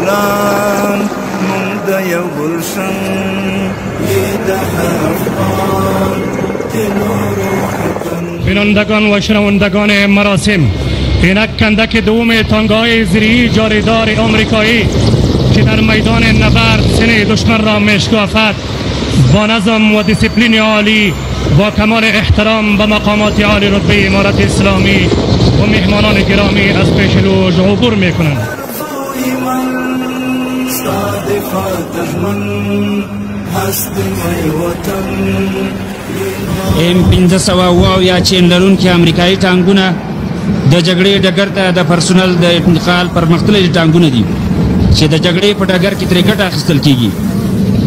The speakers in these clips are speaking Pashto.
بلند مونده یو گلشن ده افغان دل و روح. بینندگان و شنوندگان مراسم، اینک کندک دوم تانگاهای زیری جاریدار آمریکایی که در میدان نبرد سینه دشمن را میشکافد با نظم و دیسیپلین عالی با کمال احترام به مقامات عالی رتبه امارت اسلامی و مهمانان گرامی از پیش لوژ عبور میکنند. M15 یا چین لرونکي امریکایي ټانګونه د جګړې ډګر ته د پرسونل د انتقال پرمختللي ټانګونه دي چې د جګړې په ډګر کې ترې ګټه اخیستل کیږي.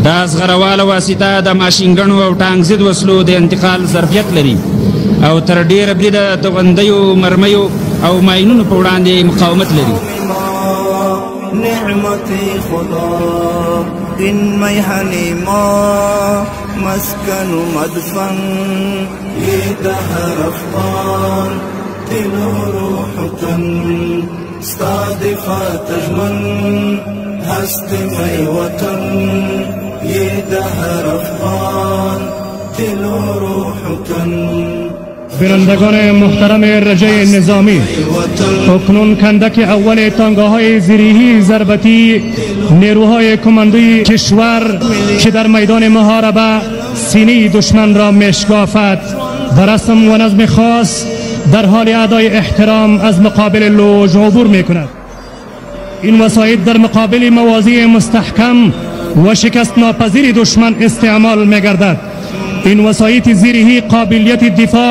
دا زغرواله واسطه د ماشینګنو او ټانک ضد وسلو د انتقال ظرفیت لري او تر ډیره بریده د غوندیو مرمیو او ماینونو په وړاندې مقاومت لري. نعمتي خدا این میهنی ما مسکن و مدفن ده افغان دل و روح تن ستا دفاع تجمن هست می وطن ده افغان دل و روح تن. بینندگان محترم رجای نظامی، اکنون کندک اول تانگاهای زیری ضربتی نیروهای کماندوی کشور که در میدان محاربه سینه دشمن را میشکافد و رسم و نظم خاص در حال ادای احترام از مقابل لوژ عبور میکند. این وسایط در مقابل مواضع مستحکم و شکست ناپذیر دشمن استعمال میگردد. این وسایط زیری قابلیت دفاع